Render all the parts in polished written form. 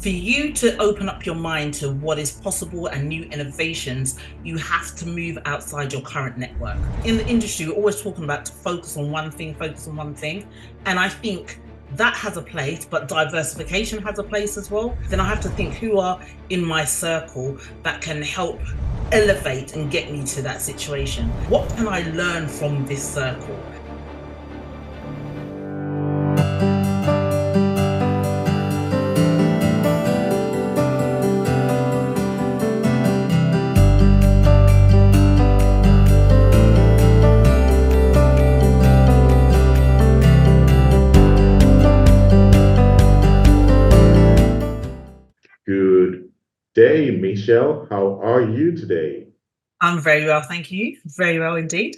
For you to open up your mind to what is possible and new innovations, you have to move outside your current network. In the industry, we're always talking about to focus on one thing, focus on one thing. And I think that has a place, but diversification has a place as well. Then I have to think who are in my circle that can help elevate and get me to that situation. What can I learn from this circle? Good day, Michelle. How are you today? I'm very well, thank you. Very well indeed.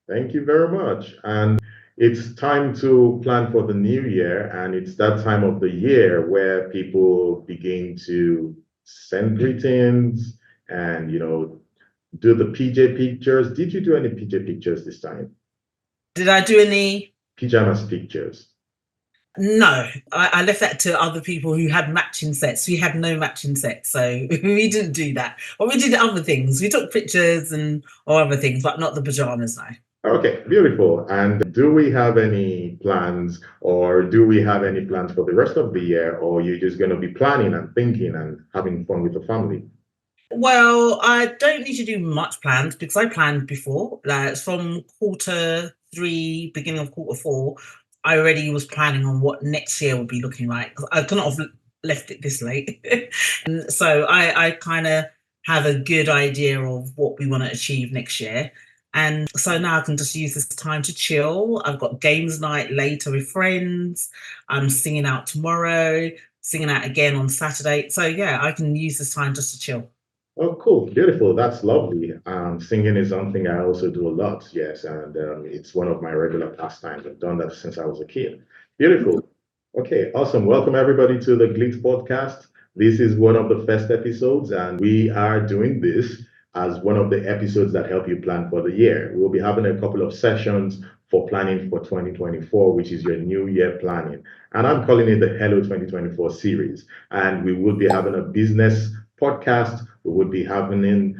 Thank you very much. And it's time to plan for the new year, and it's that time of the year where people begin to send greetings and, do the PJ pictures. Did you do any PJ pictures this time? Did I do any? Pajamas pictures. No, I left that to other people who had matching sets. We had no matching sets, so we didn't do that. But we did other things. We took pictures and or other things, but not the pajamas, no. Okay, beautiful. And do we have any plans, or do we have any plans for the rest of the year, or you're just going to be planning and thinking and having fun with the family? Well, I don't need to do much plans because I planned before. Like from quarter 3, beginning of quarter 4, I already was planning on what next year would be looking like. I couldn't have left it this late. And so I kind of have a good idea of what we want to achieve next year. And so now I can just use this time to chill. I've got games night later with friends. I'm singing out tomorrow, singing out again on Saturday. So yeah, I can use this time just to chill. Oh, cool, beautiful. That's lovely. Singing is something I also do a lot, yes, and it's one of my regular pastimes. I've done that since I was a kid. Beautiful. Okay, awesome. Welcome everybody to the GLIT podcast. This is one of the first episodes, and we are doing this as one of the episodes that help you plan for the year. We'll be having a couple of sessions for planning for 2024, which is your new year planning. And I'm calling it the Hello 2024 series. And we will be having a business podcast. We would be having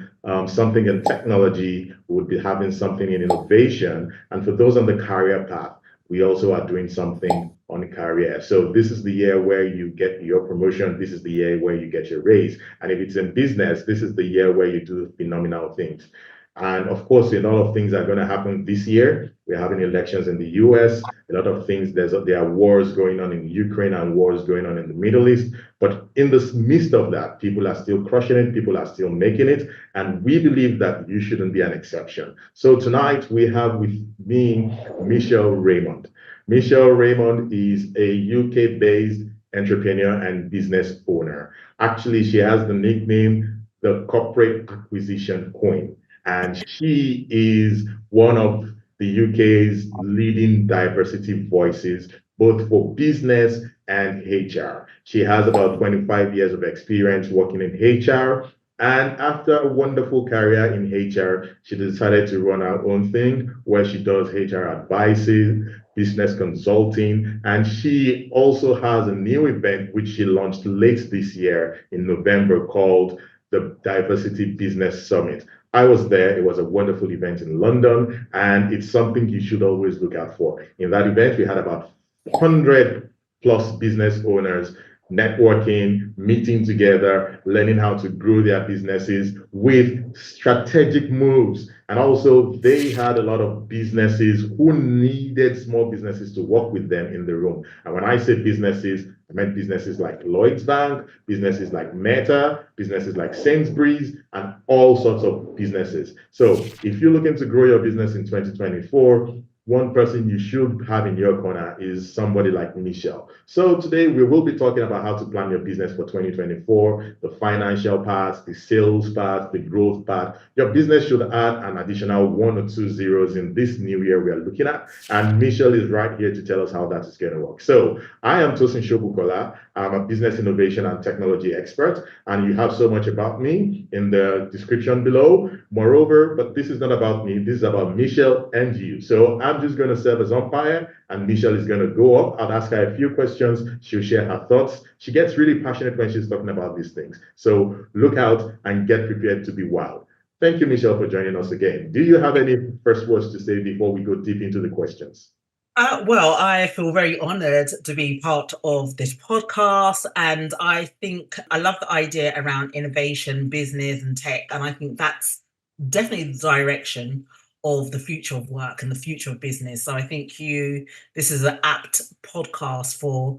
something in technology. We would be having something in innovation. And for those on the career path, we also are doing something on career. So this is the year where you get your promotion. This is the year where you get your raise. And if it's in business, this is the year where you do phenomenal things. And of course, a lot of things are going to happen this year. We're having elections in the US, a lot of things. There are wars going on in Ukraine and wars going on in the Middle East. But in the midst of that, people are still crushing it, people are still making it. And we believe that you shouldn't be an exception. So tonight we have with me Michelle Raymond. Michelle Raymond is a UK-based entrepreneur and business owner. Actually, she has the nickname the Corporate Acquisition Queen. And she is one of the UK's leading diversity voices, both for business and HR. She has about 25 years of experience working in HR. And after a wonderful career in HR, she decided to run her own thing where she does HR advices, business consulting, and she also has a new event which she launched late this year in November called the Diversity Business Summit. I was there. It was a wonderful event in London, and it's something you should always look out for. In that event, we had about 100 plus business owners networking, meeting together, learning how to grow their businesses with strategic moves. And also, they had a lot of businesses who needed small businesses to work with them in the room. And when I say businesses, I meant businesses like Lloyd's Bank, businesses like Meta, businesses like Sainsbury's, and all sorts of businesses. So if you're looking to grow your business in 2024, one person you should have in your corner is somebody like Michelle. So today we will be talking about how to plan your business for 2024, the financial part, the sales part, the growth part. Your business should add an additional 1 or 2 zeros in this new year we are looking at. And Michelle is right here to tell us how that is going to work. So I am Tosin Shobukola. I'm a business innovation and technology expert, and you have so much about me in the description below. Moreover, but this is not about me, this is about Michelle and you. So I'm I'm just going to serve as umpire, and Michelle is going to go up. I'll ask her a few questions. She'll share her thoughts. She gets really passionate when she's talking about these things. So look out and get prepared to be wild. Thank you, Michelle, for joining us again. Do you have any first words to say before we go deep into the questions? Well, I feel very honored to be part of this podcast. And I think I love the idea around innovation, business, and tech. And I think that's definitely the direction of the future of work and the future of business. So I think this is an apt podcast for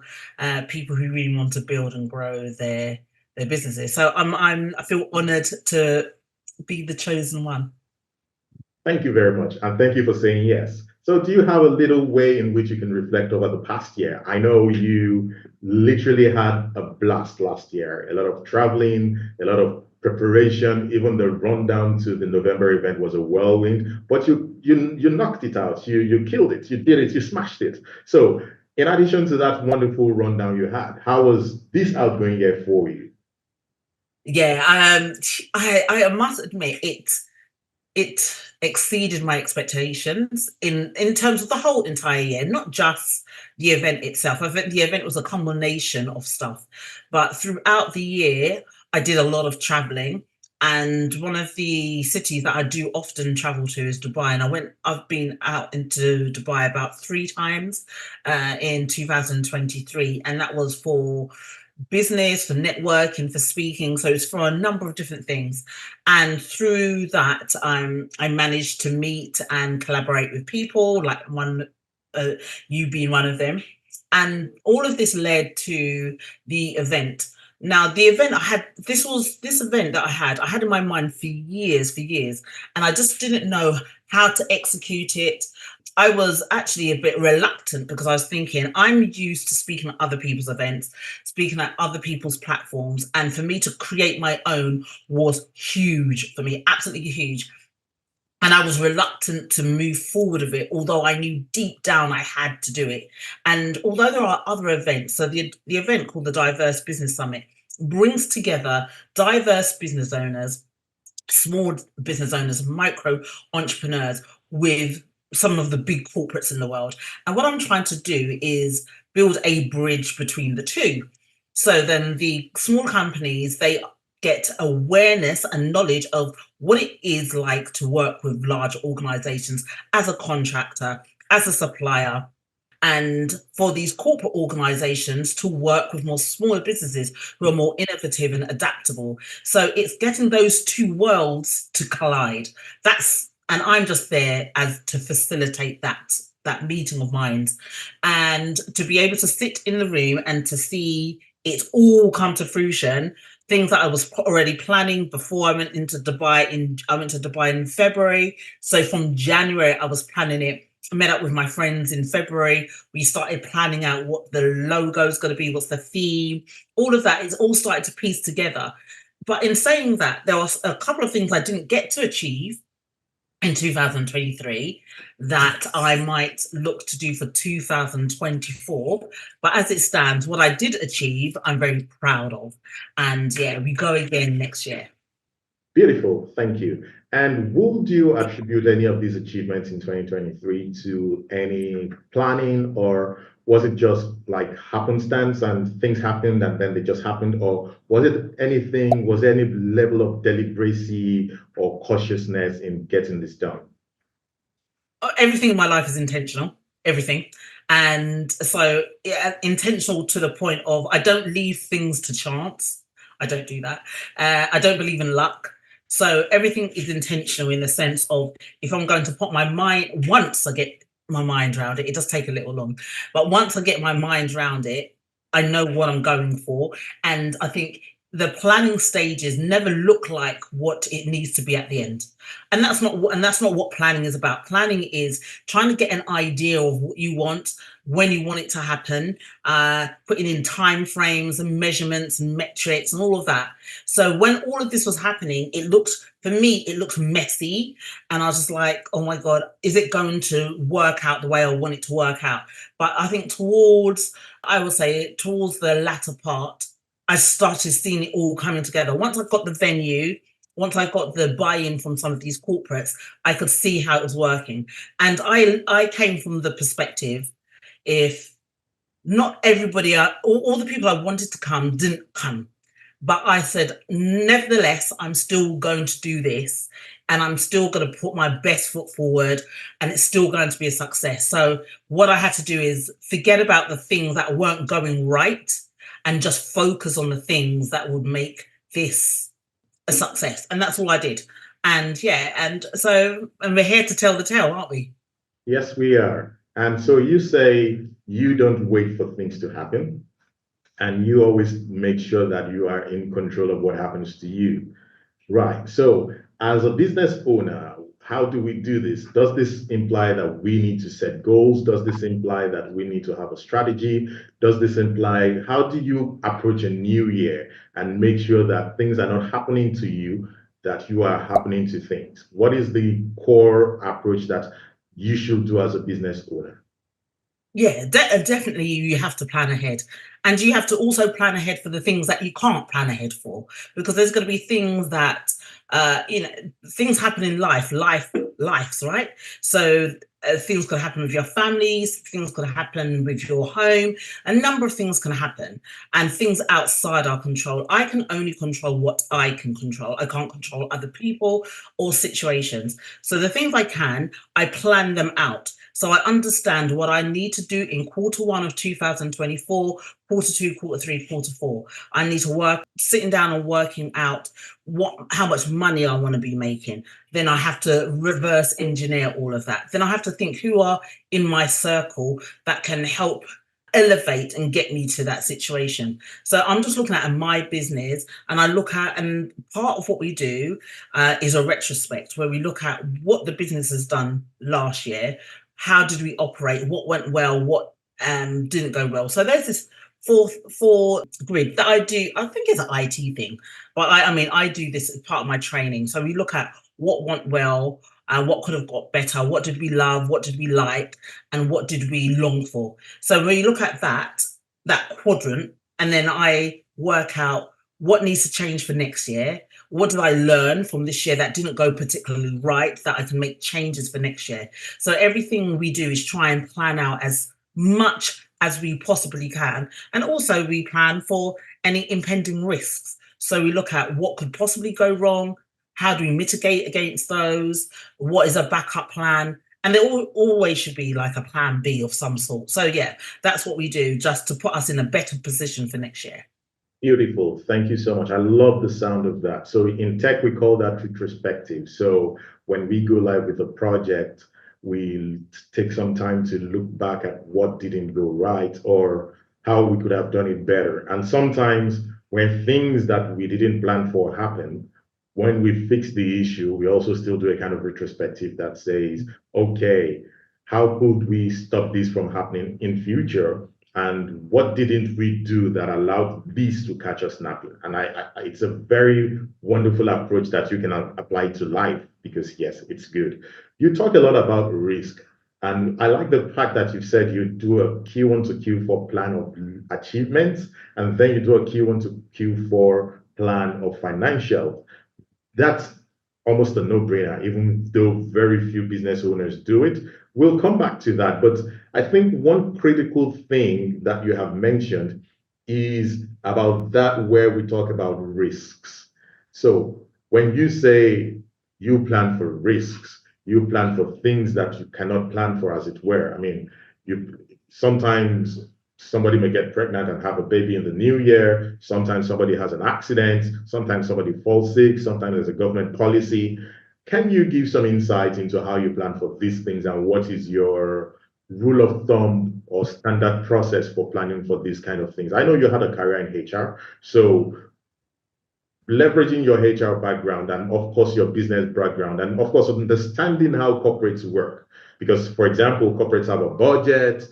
people who really want to build and grow their businesses. So I feel honored to be the chosen one. Thank you very much. And thank you for saying yes. So, do you have a little way in which you can reflect over the past year? I know you literally had a blast last year, a lot of traveling, a lot of preparation, even the rundown to the November event was a whirlwind, but you knocked it out. You killed it. You did it. You smashed it. So, in addition to that wonderful rundown you had, how was this outgoing year for you? Yeah, I must admit it exceeded my expectations in terms of the whole entire year, not just the event itself. I think the event was a combination of stuff, but throughout the year, I did a lot of traveling. And one of the cities that I do often travel to is Dubai. And I've been out into Dubai about 3 times in 2023. And that was for business, for networking, for speaking. So it's for a number of different things. And through that, I managed to meet and collaborate with people, like you being one of them. And all of this led to the event. Now, the event I had, this event that I had in my mind for years, and I just didn't know how to execute it. I was actually a bit reluctant because I was thinking I'm used to speaking at other people's events, speaking at other people's platforms, and for me to create my own was huge for me, absolutely huge. And I was reluctant to move forward with it, although I knew deep down I had to do it. And although there are other events, so the event called the Diverse Business Summit brings together diverse business owners, small business owners, micro entrepreneurs with some of the big corporates in the world. And what I'm trying to do is build a bridge between the two. So then the small companies, they get awareness and knowledge of what it is like to work with large organizations as a contractor, as a supplier, and for these corporate organizations to work with more smaller businesses who are more innovative and adaptable. So it's getting those two worlds to collide. And I'm just there as to facilitate that meeting of minds, and to be able to sit in the room and to see it all come to fruition. Things that I was already planning before I went into Dubai. I went to Dubai in February, so from January I was planning it. I met up with my friends in February. We started planning out what the logo is going to be, what's the theme, all of that. It's all started to piece together. But in saying that, there was a couple of things I didn't get to achieve in 2023 that I might look to do for 2024. But as it stands, what I did achieve, I'm very proud of. And yeah, we go again next year. Beautiful, thank you. And would you attribute any of these achievements in 2023 to any planning, or was it just like happenstance and things happened and then they just happened? Or was there any level of deliberacy or cautiousness in getting this done? Everything in my life is intentional, everything. And so yeah, intentional to the point of I don't leave things to chance. I don't do that. I don't believe in luck. So everything is intentional in the sense of if I'm going to put my mind, once I get my mind around it, it does take a little long, but once I get my mind around it, I know what I'm going for. And I think the planning stages never look like what it needs to be at the end. And that's not what planning is about. Planning is trying to get an idea of what you want, when you want it to happen, putting in time frames and measurements and metrics and all of that. So when all of this was happening, for me, it looked messy. And I was just like, oh my God, is it going to work out the way I want it to work out? But I think I would say towards the latter part, I started seeing it all coming together. Once I got the venue, once I got the buy-in from some of these corporates, I could see how it was working. And I came from the perspective, if not everybody, all the people I wanted to come didn't come. But I said, nevertheless, I'm still going to do this and I'm still going to put my best foot forward and it's still going to be a success. So, what I had to do is forget about the things that weren't going right and just focus on the things that would make this a success. And that's all I did. And yeah, and we're here to tell the tale, aren't we? Yes, we are. And so you say you don't wait for things to happen, and you always make sure that you are in control of what happens to you. Right. So, as a business owner, how do we do this? Does this imply that we need to set goals? Does this imply that we need to have a strategy? Does this imply how do you approach a new year and make sure that things are not happening to you, that you are happening to things? What is the core approach that you should do as a business owner? Yeah, definitely you have to plan ahead. And you have to also plan ahead for the things that you can't plan ahead for, because there's going to be things that, you know, things happen in lives, right? So things could happen with your families, things could happen with your home, a number of things can happen, and things outside our control. I can only control what I can control. I can't control other people or situations. So the things I can, I plan them out. So I understand what I need to do in quarter one of 2024, quarter two, quarter three, quarter four. I need to work, sitting down and working out how much money I want to be making. Then I have to reverse engineer all of that. Then I have to think who are in my circle that can help elevate and get me to that situation. So I'm just looking at my business, and I look at, and part of what we do is a retrospect where we look at what the business has done last year, how did we operate, what went well, what didn't go well. So there's this four grid that I do. I think it's an IT thing, but I mean I do this as part of my training. So we look at what went well and what could have got better, what did we love, what did we like, and what did we long for. So when you look at that quadrant, and then I work out what needs to change for next year. What did I learn from this year that didn't go particularly right that I can make changes for next year? So everything we do is try and plan out as much as we possibly can. And also we plan for any impending risks. So we look at what could possibly go wrong, how do we mitigate against those, what is a backup plan? And there always should be like a plan B of some sort. So yeah, that's what we do just to put us in a better position for next year. Beautiful. Thank you so much. I love the sound of that. So in tech, we call that retrospective. So when we go live with a project, we take some time to look back at what didn't go right or how we could have done it better. And sometimes when things that we didn't plan for happen, when we fix the issue, we also still do a kind of retrospective that says, okay, how could we stop this from happening in future? And what didn't we do that allowed this to catch us napping? And it's a very wonderful approach that you can apply to life because yes, it's good. You talk a lot about risk, and I like the fact that you've said you do a Q1 to Q4 plan of achievements, and then you do a Q1 to Q4 plan of financial. That's almost a no-brainer, even though very few business owners do it. We'll come back to that. But I think one critical thing that you have mentioned is about that where we talk about risks. So when you say you plan for risks, you plan for things that you cannot plan for, as it were. I mean, you sometimes somebody may get pregnant and have a baby in the new year. Sometimes somebody has an accident. Sometimes somebody falls sick. Sometimes there's a government policy. Can you give some insight into how you plan for these things and what is your rule of thumb or standard process for planning for these kind of things? I know you had a career in HR, so leveraging your HR background and of course your business background and of course understanding how corporates work. Because for example, corporates have a budget,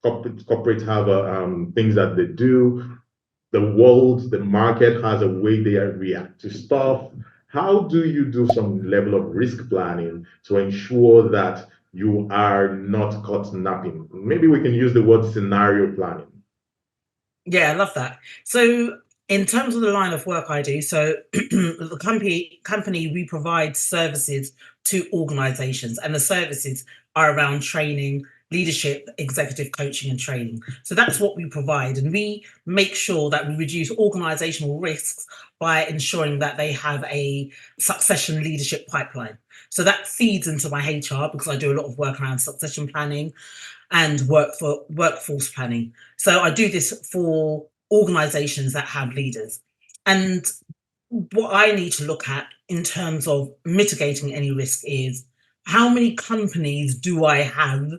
corporates have things that they do. The world, the market has a way they react to stuff. How do you do some level of risk planning to ensure that you are not caught napping? Maybe we can use the word scenario planning. Yeah, I love that. So In terms of the line of work I do, so the company we provide services to organizations, and the services are around training, leadership, executive coaching, and training. So that's what we provide, and we make sure that we reduce organizational risks by ensuring that they have a succession leadership pipeline. So that feeds into my HR because I do a lot of work around succession planning and workforce planning. So I do this for organizations that have leaders. And what I need to look at in terms of mitigating any risk is how many companies do I have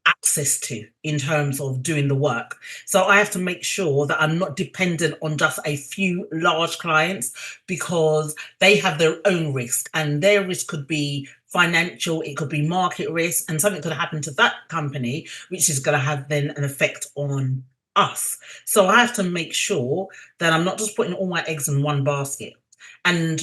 access to in terms of doing the work. So I have to make sure that I'm not dependent on just a few large clients because they have their own risk, and their risk could be financial, it could be market risk, and something could happen to that company, which is going to have then an effect on us. So I have to make sure that I'm not just putting all my eggs in one basket. And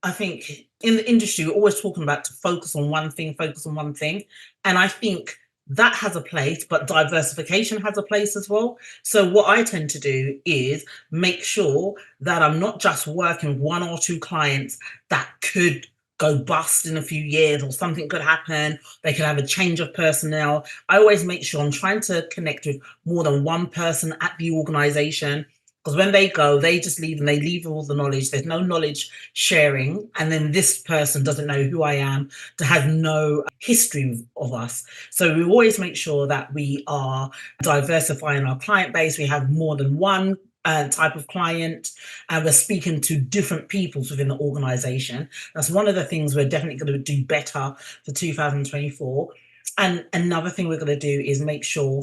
I think in the industry, we're always talking about to focus on one thing, focus on one thing. And I think that has a place, but diversification has a place as well. So what I tend to do is make sure that I'm not just working with one or two clients that could go bust in a few years, or something could happen. They could have a change of personnel. I always make sure I'm trying to connect with more than one person at the organization, because when they go, they just leave and they leave all the knowledge. There's no knowledge sharing. And then this person doesn't know who I am, to have no history of us. So we always make sure that we are diversifying our client base. We have more than one type of client, and we're speaking to different peoples within the organization. That's one of the things we're definitely going to do better for 2024. And another thing we're going to do is make sure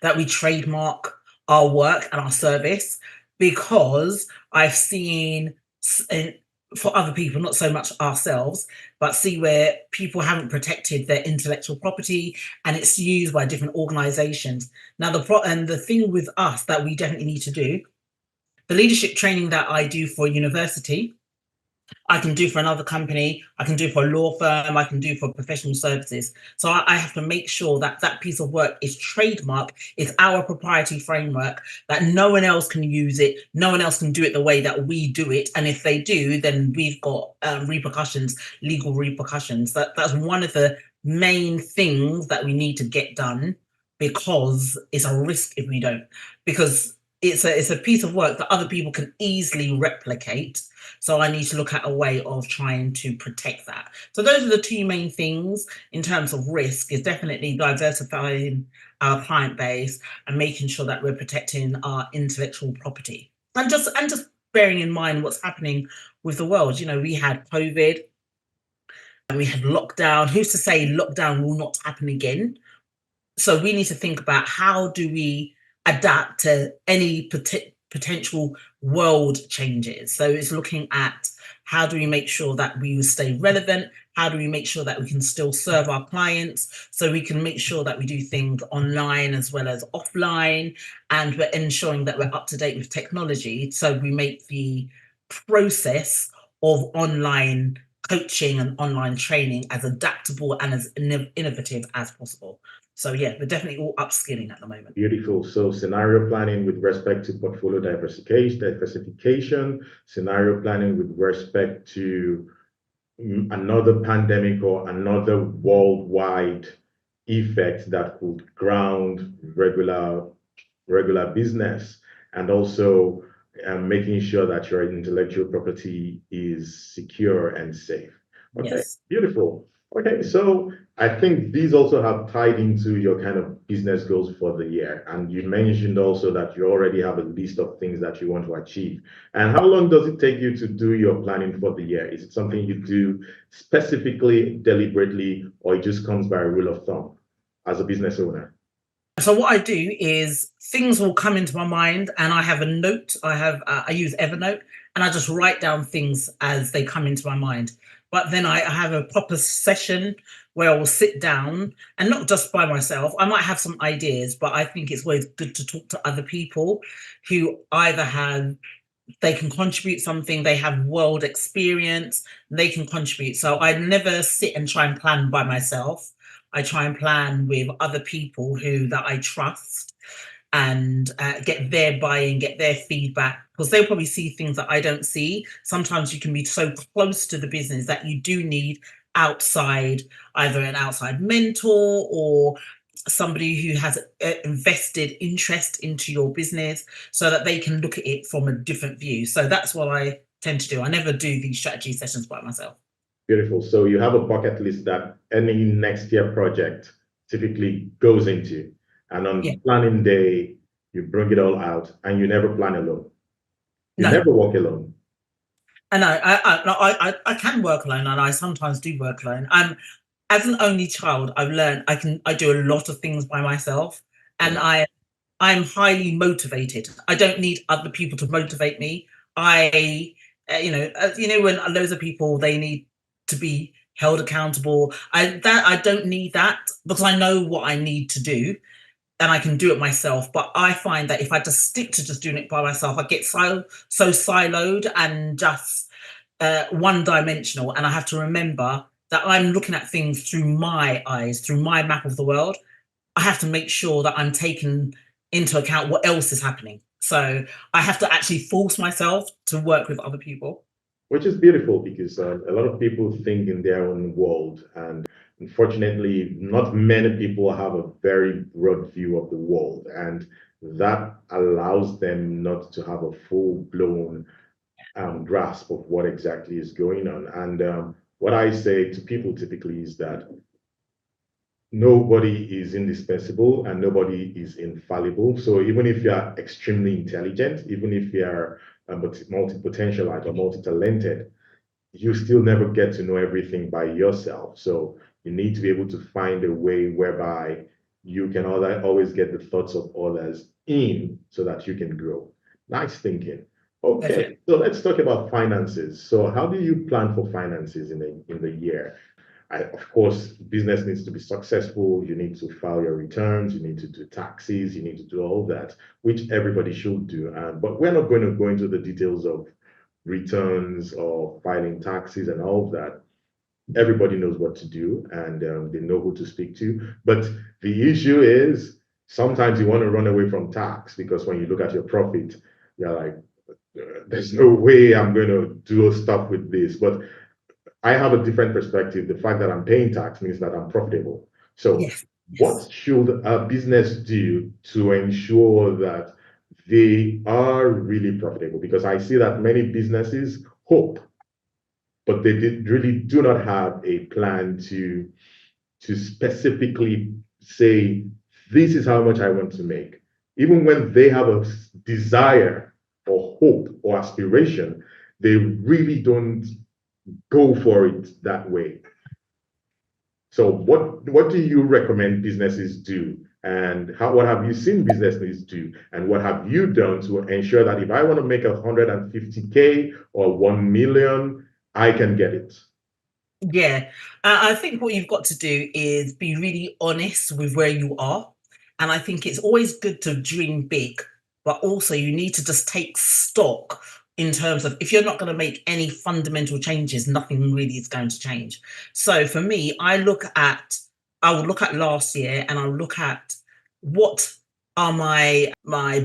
that we trademark our work and our service, because I've seen for other people, not so much ourselves, but see where people haven't protected their intellectual property and it's used by different organizations. Now, the thing with us that we definitely need to do, the leadership training that I do for university, I can do for another company, I can do for a law firm, I can do for professional services. So I have to make sure that that piece of work is trademarked, it's our proprietary framework, that no one else can use it, no one else can do it the way that we do it. And if they do, then we've got repercussions, legal repercussions. That's one of the main things that we need to get done, because it's a risk if we don't. Because it's a piece of work that other people can easily replicate. So I need to look at a way of trying to protect that. So those are the two main things in terms of risk: is definitely diversifying our client base and making sure that we're protecting our intellectual property. And just bearing in mind what's happening with the world. You know, we had COVID and we had lockdown. Who's to say lockdown will not happen again? So we need to think about how do we adapt to any potential world changes. So it's looking at how do we make sure that we stay relevant? How do we make sure that we can still serve our clients? So we can make sure that we do things online as well as offline, and we're ensuring that we're up to date with technology. So we make the process of online coaching and online training as adaptable and as innovative as possible. So yeah, we're definitely all upskilling at the moment. Beautiful. So scenario planning with respect to portfolio diversification, scenario planning with respect to another pandemic or another worldwide effect that could ground regular business, and also making sure that your intellectual property is secure and safe. Okay, Yes. beautiful. Okay, so I think these also have tied into your kind of business goals for the year. And you mentioned also that you already have a list of things that you want to achieve. And how long does it take you to do your planning for the year? Is it something you do specifically, deliberately, or it just comes by a rule of thumb as a business owner? So what I do is things will come into my mind, and I have a note. I use Evernote, and I just write down things as they come into my mind. But then I have a proper session where I will sit down, and not just by myself. I might have some ideas, but I think it's always good to talk to other people who either they can contribute something, they have world experience, they can contribute. So I never sit and try and plan by myself. I try and plan with other people that I trust, and get their buy-in, get their feedback, because they'll probably see things that I don't see. Sometimes you can be so close to the business that you do need outside, either an outside mentor or somebody who has invested interest into your business so that they can look at it from a different view. So that's what I tend to do. I never do these strategy sessions by myself. Beautiful. So you have a bucket list that any next year project typically goes into, and Yeah. on planning day, you bring it all out, and you never plan alone. You No. never walk alone. I know. I can work alone, and I sometimes do work alone. As an only child, I've learned I do a lot of things by myself, and Mm. I'm highly motivated. I don't need other people to motivate me. I, when loads of people, they need to be held accountable. I don't need that, because I know what I need to do and I can do it myself. But I find that if I just stick to just doing it by myself, I get so siloed and just one dimensional. And I have to remember that I'm looking at things through my eyes, through my map of the world. I have to make sure that I'm taking into account what else is happening. So I have to actually force myself to work with other people. Which is beautiful because a lot of people think in their own world, and unfortunately, not many people have a very broad view of the world, and that allows them not to have a full-blown grasp of what exactly is going on. And what I say to people typically is that nobody is indispensable and nobody is infallible. So even if you are extremely intelligent, even if you are multi-potentialite or multi-talented, you still never get to know everything by yourself. So you need to be able to find a way whereby you can always get the thoughts of others in so that you can grow. Nice thinking. Definitely. Okay, so let's talk about finances. So how do you plan for finances in the year? Of course, business needs to be successful. You need to file your returns. You need to do taxes. You need to do all that, which everybody should do. But we're not going to go into the details of returns or filing taxes and all of that. Everybody knows what to do, and they know who to speak to. But the issue is sometimes you want to run away from tax because when you look at your profit, you're like, there's no way I'm going to do stuff with this. But I have a different perspective. The fact that I'm paying tax means that I'm profitable. So, Yes. Yes. what should a business do to ensure that they are really profitable? Because I see that many businesses hope, but they really do not have a plan to specifically say, this is how much I want to make. Even when they have a desire or hope or aspiration, they really don't go for it that way. So what do you recommend businesses do? And what have you seen businesses do? And what have you done to ensure that if I want to make 150K or 1 million, I can get it? Yeah, I think what you've got to do is be really honest with where you are. And I think it's always good to dream big, but also you need to just take stock in terms of if you're not going to make any fundamental changes, nothing really is going to change. So for me, I will look at last year and I'll look at what are my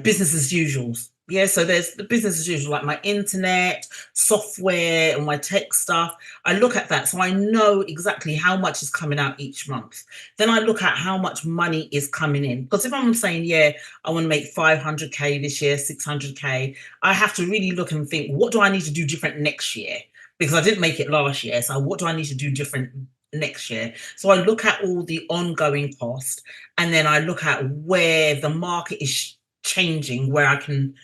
business as usuals. Yeah, so there's the business as usual, like my internet, software, and my tech stuff. I look at that so I know exactly how much is coming out each month. Then I look at how much money is coming in. Because if I'm saying, yeah, I want to make 500K this year, 600K, I have to really look and think, what do I need to do different next year? Because I didn't make it last year. So what do I need to do different next year? So I look at all the ongoing cost and then I look at where the market is changing, where I can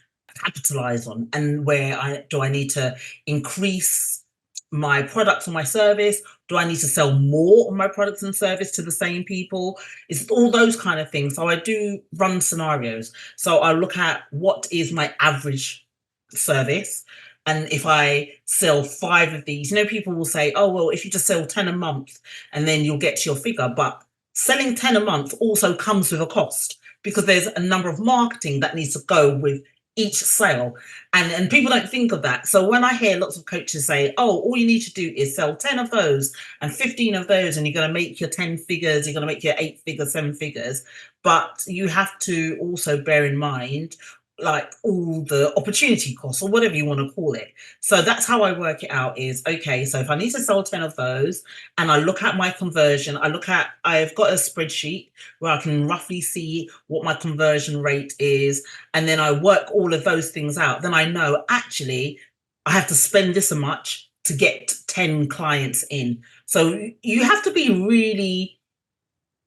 capitalize on and where I need to increase my products or my service? Do I need to sell more of my products and service to the same people? It's all those kind of things. So I do run scenarios. So I look at what is my average service. And if I sell five of these, people will say, oh, well, if you just sell 10 a month and then you'll get to your figure. But selling 10 a month also comes with a cost because there's a number of marketing that needs to go with each sale. And people don't think of that. So when I hear lots of coaches say, oh, all you need to do is sell 10 of those and 15 of those, and you're going to make your 10 figures, you're going to make your 8 figures, 7 figures. But you have to also bear in mind like all the opportunity costs or whatever you want to call it. So that's how I work it out is okay, so if I need to sell 10 of those and I look at my conversion, I've got a spreadsheet where I can roughly see what my conversion rate is, and then I work all of those things out, then I know actually I have to spend this much to get 10 clients in. So you have to be really,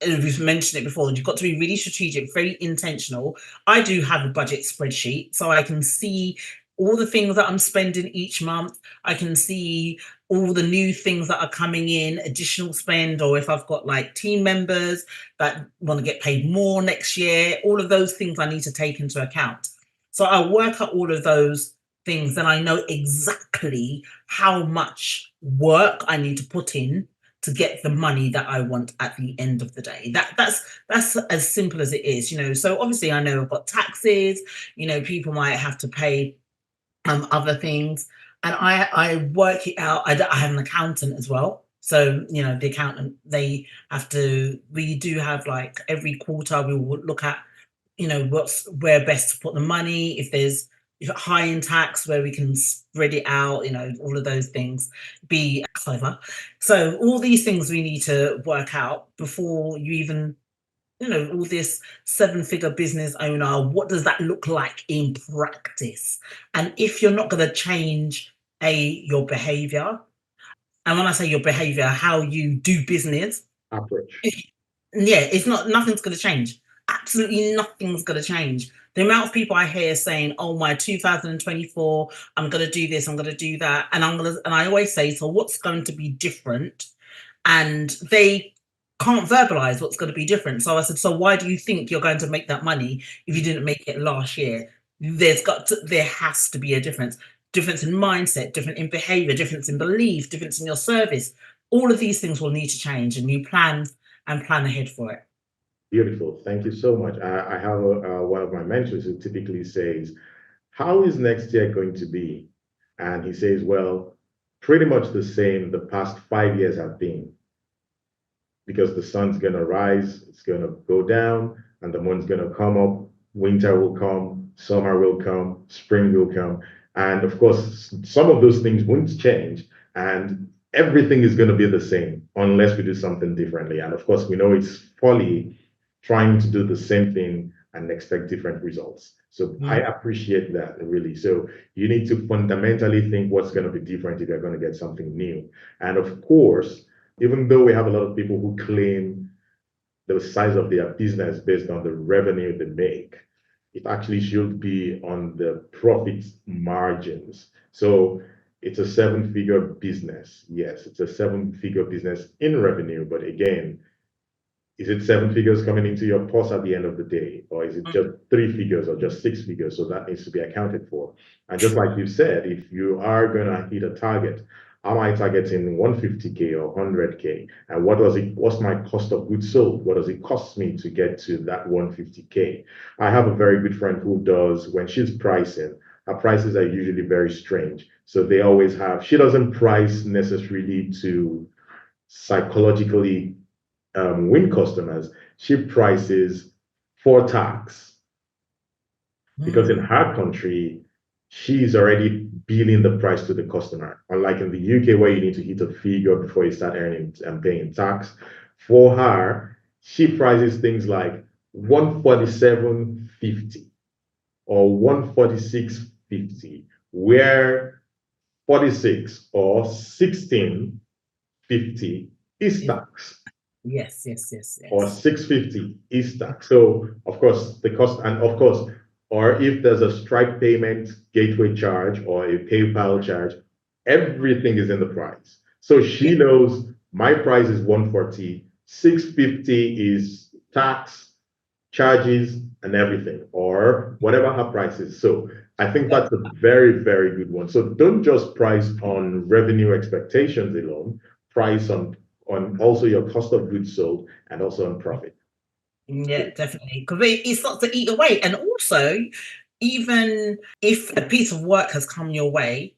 we've mentioned it before, you've got to be really strategic, very intentional. I do have a budget spreadsheet, so I can see all the things that I'm spending each month. I can see all the new things that are coming in, additional spend, or if I've got like team members that want to get paid more next year, all of those things I need to take into account. So I work out all of those things, then I know exactly how much work I need to put in to get the money that I want at the end of the day. That's as simple as it is, you know. So obviously I know I've got taxes, you know, people might have to pay other things. And I work it out. I have an accountant as well. So, you know, the accountant, we do have like every quarter we will look at, you know, where best to put the money, if high in tax, where we can spread it out, you know, all of those things, be clever. So all these things we need to work out before you even, you know, all this 7 figure business owner, what does that look like in practice? And if you're not going to change your behavior, and when I say your behavior, how you do business, Approach. yeah, nothing's going to change. Absolutely nothing's going to change. The amount of people I hear saying, "Oh, my 2024, I'm going to do this, I'm going to do that," and I always say, "So what's going to be different?" And they can't verbalize what's going to be different. So I said, "So why do you think you're going to make that money if you didn't make it last year?" There has to be a difference in mindset, different in behavior, difference in belief, difference in your service. All of these things will need to change, and you plan ahead for it. Beautiful. Thank you so much. I have one of my mentors who typically says, how is next year going to be? And he says, well, pretty much the same the past 5 years have been, because the sun's going to rise, it's going to go down, and the moon's going to come up. Winter will come, summer will come, spring will come. And of course, some of those things won't change, and everything is going to be the same unless we do something differently. And of course, we know it's folly trying to do the same thing and expect different results. So I Mm. appreciate that really. So you need to fundamentally think what's going to be different if you're going to get something new. And of course, even though we have a lot of people who claim the size of their business based on the revenue they make, it actually should be on the profit margins. So it's a 7 figure business. Yes, it's a 7 figure business in revenue, but again, is it 7 figures coming into your purse at the end of the day, or is it just 3 figures or just 6 figures? So that needs to be accounted for. And just like you said, if you are going to hit a target, am I targeting 150K or 100K? And what's my cost of goods sold? What does it cost me to get to that 150K? I have a very good friend who does, when she's pricing, her prices are usually very strange. So she doesn't price necessarily to psychologically win customers. She prices for tax, because in Mm. her country, she's already billing the price to the customer. Unlike in the UK, where you need to hit a figure before you start earning and paying tax. For her, she prices things like 147.50 or 146.50, where 46 or 16.50 is tax, Yes, yes, yes, or yes. 650 is tax. So of course the cost, and of course, or if there's a Stripe payment gateway charge or a PayPal charge, everything is in the price. So Yeah, she knows my price is 140, 650 is tax, charges, and everything, or whatever her price is. So I think yeah. that's a very, very good one. So don't just price on revenue expectations alone, price on also your cost of goods sold and also on profit. Yeah, definitely. Because it starts to eat away. And also, even if a piece of work has come your way,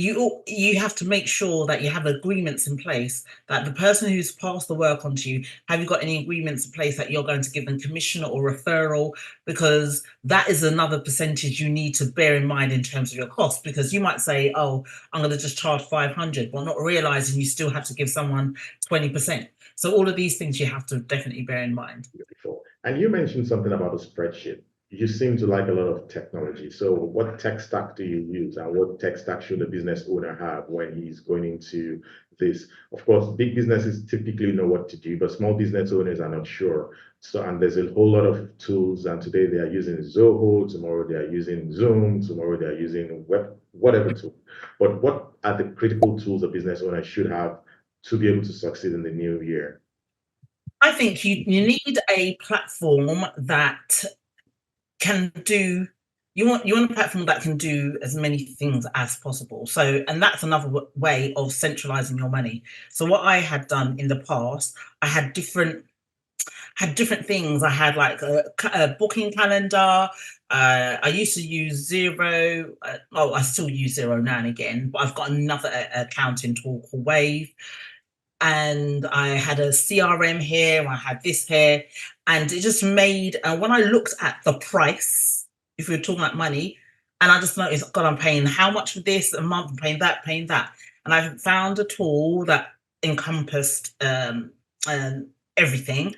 you have to make sure that you have agreements in place that the person who's passed the work on to you, have you got any agreements in place that you're going to give them commission or referral? Because that is another percentage you need to bear in mind in terms of your cost, because you might say, oh, I'm going to just charge 500, but not realizing you still have to give someone 20%. So all of these things you have to definitely bear in mind. Beautiful. And you mentioned something about a spreadsheet. You seem to like a lot of technology. So what tech stack do you use, and what tech stack should a business owner have when he's going into this? Of course, big businesses typically know what to do, but small business owners are not sure. So, and there's a whole lot of tools, and today they are using Zoho, tomorrow they are using Zoom, tomorrow they are using web, whatever tool. But what are the critical tools a business owner should have to be able to succeed in the new year? I think you need a platform that can do you want a platform that can do as many things as possible. So, and that's another way of centralizing your money. So what I had done in the past, I had different things. I had like a booking calendar. I used to use Zero. Oh, I still use Zero now and again, but I've got another accounting tool called Wave, and I had a CRM here, I had this here, and it just made, when I looked at the price, if we are talking about money, and I just noticed, God, I'm paying how much for this a month, I'm paying that, paying that. And I found a tool that encompassed everything.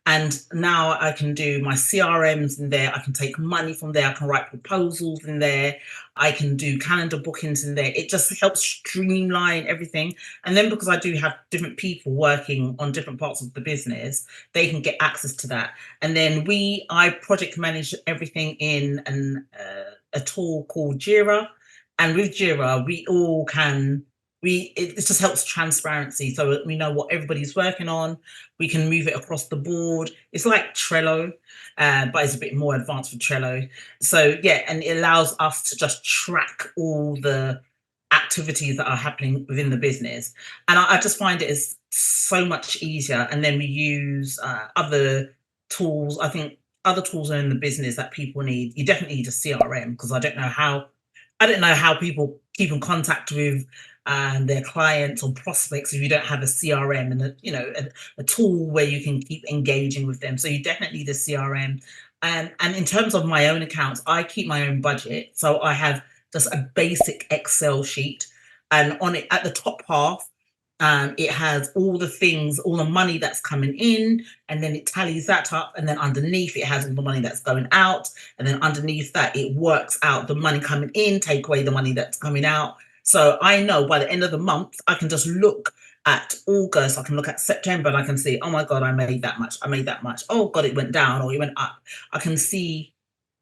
And now I can do my CRMs in there. I can take money from there. I can write proposals in there. I can do calendar bookings in there. It just helps streamline everything. And then because I do have different people working on different parts of the business, they can get access to that. And then I project manage everything in a tool called Jira. And with Jira, it just helps transparency. So we know what everybody's working on. We can move it across the board. It's like Trello, but it's a bit more advanced for Trello. So yeah, and it allows us to just track all the activities that are happening within the business. And I just find it is so much easier. And then we use other tools. I think other tools are in the business that people need. You definitely need a CRM, because I don't know how people keep in contact with their clients or prospects if you don't have a CRM and a tool where you can keep engaging with them. So you definitely need a CRM. And in terms of my own accounts, I keep my own budget. So I have just a basic Excel sheet, and on it at the top half, it has all the things, all the money that's coming in, and then it tallies that up. And then underneath, it has all the money that's going out. And then underneath that, it works out the money coming in, take away the money that's coming out. So I know by the end of the month, I can just look at August, I can look at September, and I can see, oh my God, I made that much. I made that much. Oh God, it went down or it went up. I can see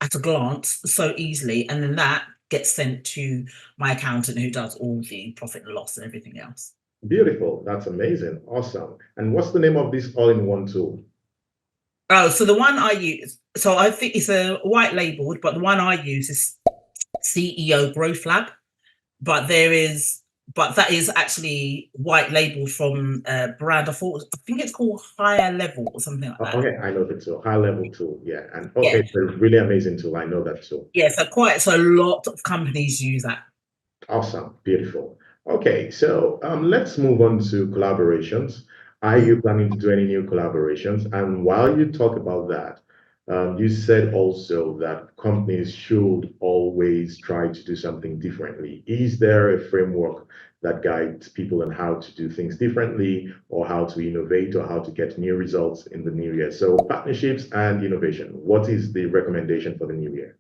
at a glance so easily. And then that gets sent to my accountant, who does all the profit and loss and everything else. Beautiful. That's amazing. Awesome. And what's the name of this all-in-one tool? Oh, so the one I use, so I think it's a white labeled, but the one I use is CEO Growth Lab. But that is actually white labeled from a brand. I think it's called Higher Level or something like that. Okay, I know the tool, high-level tool. Yeah, and Yeah, okay, it's a really amazing tool. I know that tool. yeah. So a lot of companies use that. Awesome. Beautiful. Okay, so let's move on to collaborations. Are you planning to do any new collaborations? And while you talk about that, you said also that companies should always try to do something differently. Is there a framework that guides people on how to do things differently, or how to innovate, or how to get new results in the new year? So partnerships and innovation, what is the recommendation for the new year?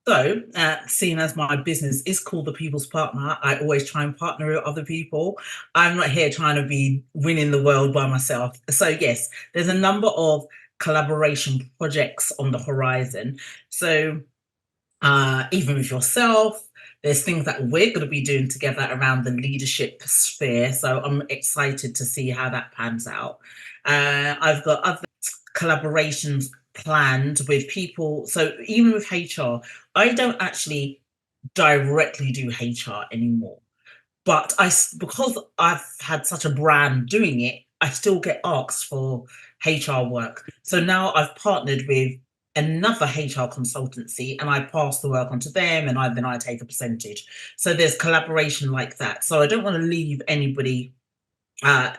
So, seeing as my business is called The People's Partner, I always try and partner with other people. I'm not here trying to be winning the world by myself. So, yes, there's a number of collaboration projects on the horizon. So, even with yourself, there's things that we're going to be doing together around the leadership sphere. So, I'm excited to see how that pans out. I've got other collaborations planned with people. So even with HR, I don't actually directly do HR anymore. But because I've had such a brand doing it, I still get asked for HR work. So now I've partnered with another HR consultancy and I pass the work on to them and then I take a percentage. So there's collaboration like that. So I don't want to leave anybody uh,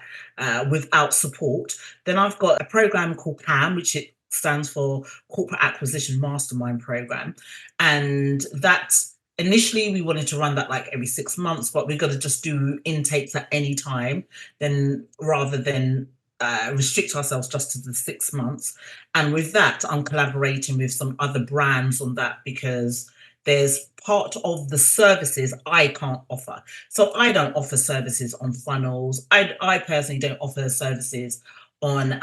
without support. Then I've got a program called CAM, which it stands for Corporate Acquisition Mastermind Program. And that's initially we wanted to run that like every 6 months, but we've got to just do intakes at any time, then rather than restrict ourselves just to the 6 months. And with that, I'm collaborating with some other brands on that because there's part of the services I can't offer. So I don't offer services on funnels. I personally don't offer services on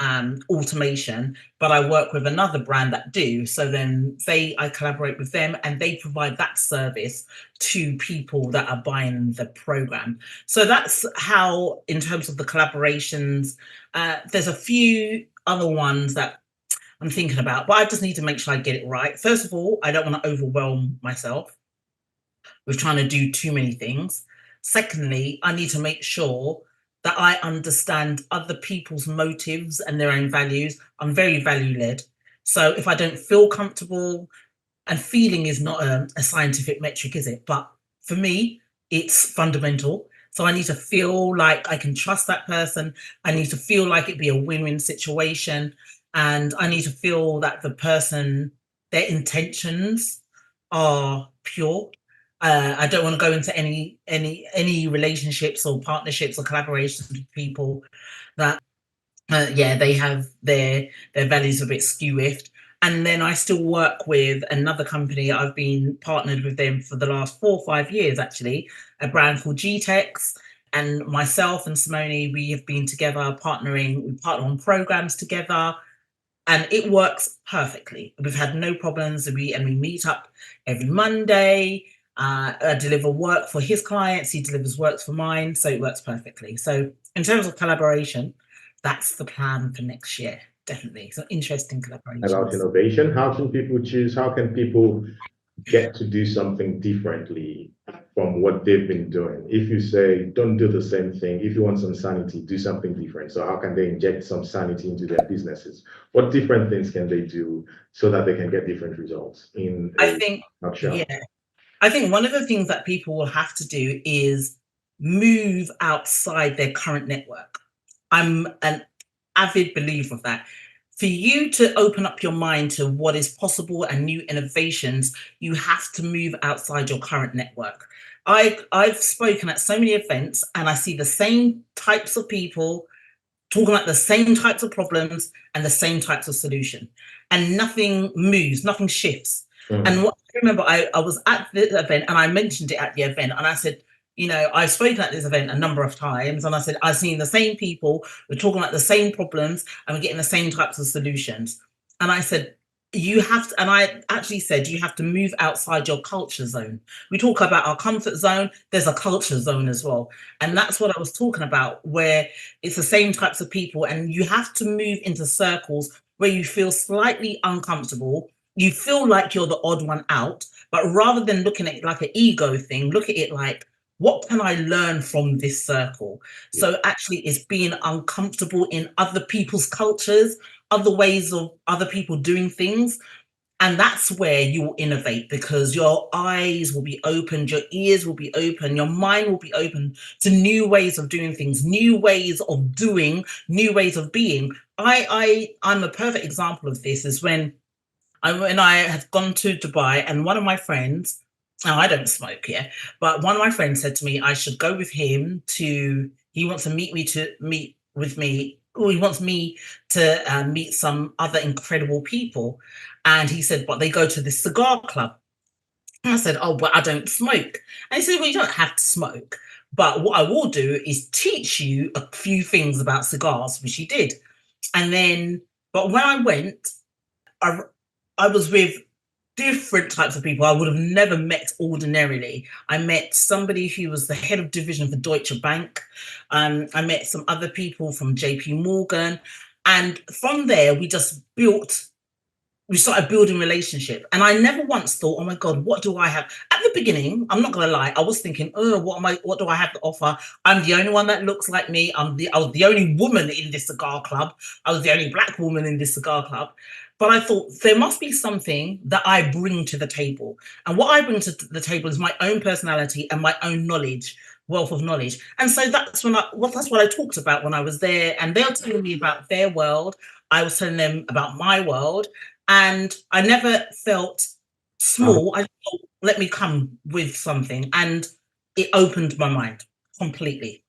automation, but I work with another brand that do. So then I collaborate with them and they provide that service to people that are buying the program. So that's how, in terms of the collaborations, there's a few other ones that I'm thinking about, but I just need to make sure I get it right. First of all, I don't want to overwhelm myself with trying to do too many things. Secondly, I need to make sure that I understand other people's motives and their own values. I'm very value led. So if I don't feel comfortable, and feeling is not a scientific metric, is it? But for me, it's fundamental. So I need to feel like I can trust that person. I need to feel like it'd be a win-win situation. And I need to feel that the person, their intentions are pure. I don't want to go into any relationships or partnerships or collaborations with people that yeah, they have their values a bit skew-iffed. And then I still work with another company. I've been partnered with them for the last 4 or 5 years, actually, a brand called GTEX. And myself and Simone, we have been together partnering. We partner on programs together, and it works perfectly. We've had no problems. We meet up every Monday. I deliver work for his clients. He delivers works for mine, so it works perfectly. So in terms of collaboration, that's the plan for next year. Definitely, so interesting About collaborations. innovation, how can people choose? How can people get to do something differently from what they've been doing? If you say, don't do the same thing, if you want some sanity, do something different. So how can they inject some sanity into their businesses? What different things can they do so that they can get different results in I a think, nutshell? yeah, I think one of the things that people will have to do is move outside their current network. I'm an avid believer of that. For you to open up your mind to what is possible and new innovations, you have to move outside your current network. I've spoken at so many events and I see the same types of people talking about the same types of problems and the same types of solution, and nothing moves, nothing shifts. And Mhm. what I remember, I was at the event and I mentioned it at the event, and I said, I've spoken at this event a number of times, and I said, I've seen the same people, we're talking about the same problems, and we're getting the same types of solutions. And I said, you have to, and I actually said, you have to move outside your culture zone. We talk about our comfort zone, there's a culture zone as well. And that's what I was talking about, where it's the same types of people, and you have to move into circles where you feel slightly uncomfortable. You feel like you're the odd one out, but rather than looking at it like an ego thing, look at it like, what can I learn from this circle? Yeah. So actually, it's being uncomfortable in other people's cultures, other ways of other people doing things, and that's where you will innovate, because your eyes will be opened, your ears will be open, your mind will be open to new ways of doing things, new ways of doing, new ways of being. I'm a perfect example of this is when I had gone to Dubai, and one of my friends, now I don't smoke, yeah, but one of my friends said to me I should go with him to. He wants to meet with me. Or he wants me to meet some other incredible people, and he said, but they go to this cigar club. And I said, oh, but I don't smoke. And he said, well, you don't have to smoke, but what I will do is teach you a few things about cigars, which he did. And then, but when I went, I I was with different types of people I would have never met ordinarily. I met somebody who was the head of division for Deutsche Bank. I met some other people from JP Morgan. And from there, we started building relationship. And I never once thought, oh my God, what do I have? At the beginning, I'm not gonna lie, I was thinking, oh, what do I have to offer? I'm the only one that looks like me. I was the only woman in this cigar club. I was the only black woman in this cigar club. But I thought there must be something that I bring to the table. And what I bring to the table is my own personality and my own knowledge, wealth of knowledge. And so that's what I talked about when I was there. And they were telling me about their world. I was telling them about my world. And I never felt Ah, small. I thought, let me come with something. And it opened my mind completely.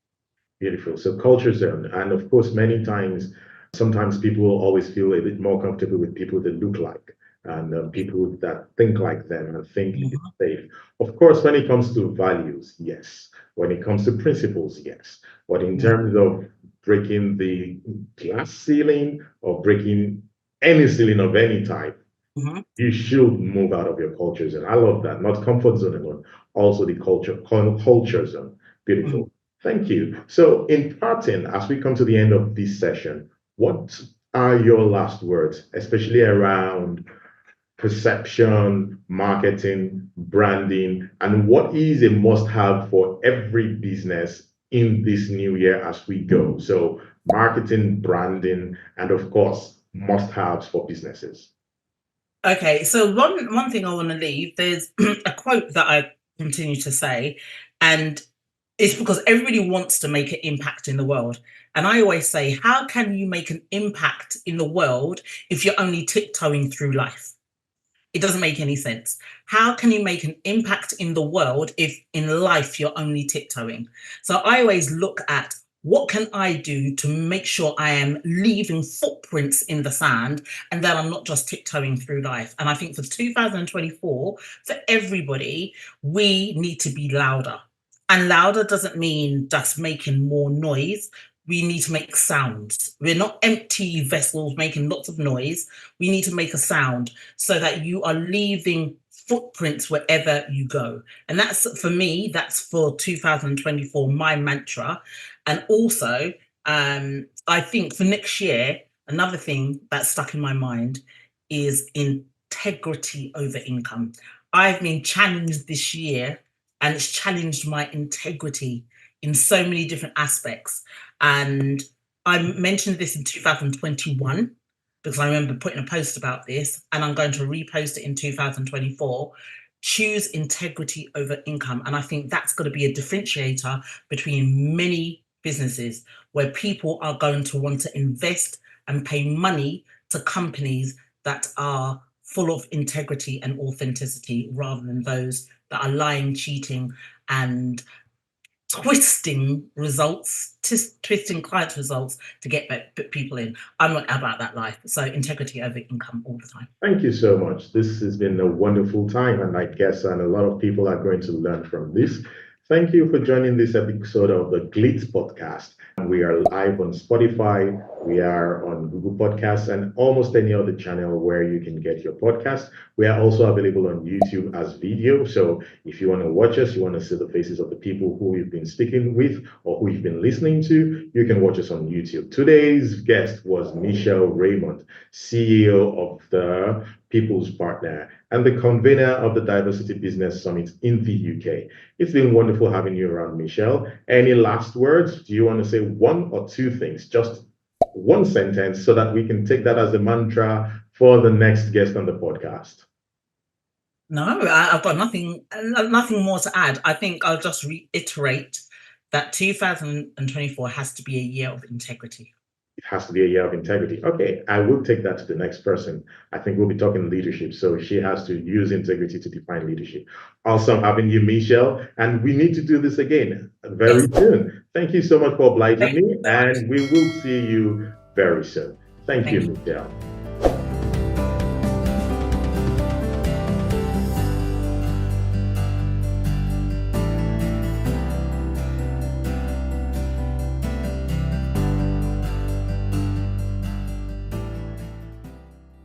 beautiful. So culture zone. And of course, many times, sometimes people will always feel a bit more comfortable with people that look like and people that think like them and think it's Mhm, safe. Of course, when it comes to values, yes. When it comes to principles, yes. But in mhm, terms of breaking the glass ceiling or breaking any ceiling of any type, mhm, you should move out of your culture zone. I love that. Not comfort zone alone, also the culture zone. mhm. Beautiful. Thank you. So, in parting, as we come to the end of this session, what are your last words, especially around perception, marketing, branding, and what is a must-have for every business in this new year as we go? So, marketing, branding, and of course, must-haves for businesses. Okay, so one thing I want to leave, there's a quote that I continue to say, and it's because everybody wants to make an impact in the world. And I always say, how can you make an impact in the world if you're only tiptoeing through life? It doesn't make any sense. How can you make an impact in the world if in life you're only tiptoeing? So I always look at what can I do to make sure I am leaving footprints in the sand and that I'm not just tiptoeing through life. And I think for 2024, for everybody, we need to be louder. And louder doesn't mean just making more noise. We need to make sounds. We're not empty vessels making lots of noise. We need to make a sound so that you are leaving footprints wherever you go. And that's for me, that's for 2024, my mantra. And also, I think for next year, another thing that's stuck in my mind is integrity over income. I've been challenged this year and it's challenged my integrity in so many different aspects. And I mentioned this in 2021 because I remember putting a post about this, and I'm going to repost it in 2024. Choose integrity over income. And I think that's going to be a differentiator between many businesses where people are going to want to invest and pay money to companies that are full of integrity and authenticity rather than those that are lying, cheating, and twisting results, twisting client results to get people in. I'm not about that life. So integrity over income all the time. Thank you so much. This has been a wonderful time, and I guess and a lot of people are going to learn from this. Thank you for joining this episode of the GLIT podcast. We are live on Spotify, we are on Google Podcasts, and almost any other channel where you can get your podcast. We are also available on YouTube as video. So if you want to watch us, you want to see the faces of the people who you've been speaking with or who you've been listening to, you can watch us on YouTube. Today's guest was Michelle Raymond, CEO of the People's Partner and the convener of the Diversity Business Summit in the UK. It's been wonderful having you around, Michelle. Any last words? Do you want to say one or two things? Just one sentence so that we can take that as a mantra for the next guest on the podcast. No, I've got nothing more to add. I think I'll just reiterate that 2024 has to be a year of integrity. It has to be a year of integrity. Okay, I will take that to the next person. I think we'll be talking leadership. So she has to use integrity to define leadership. Awesome having you, Michelle. And we need to do this again very Yes. soon. Thank you so much for obliging Thank you me. so much. And we will see you very soon. Thank you, Thank you. Michelle.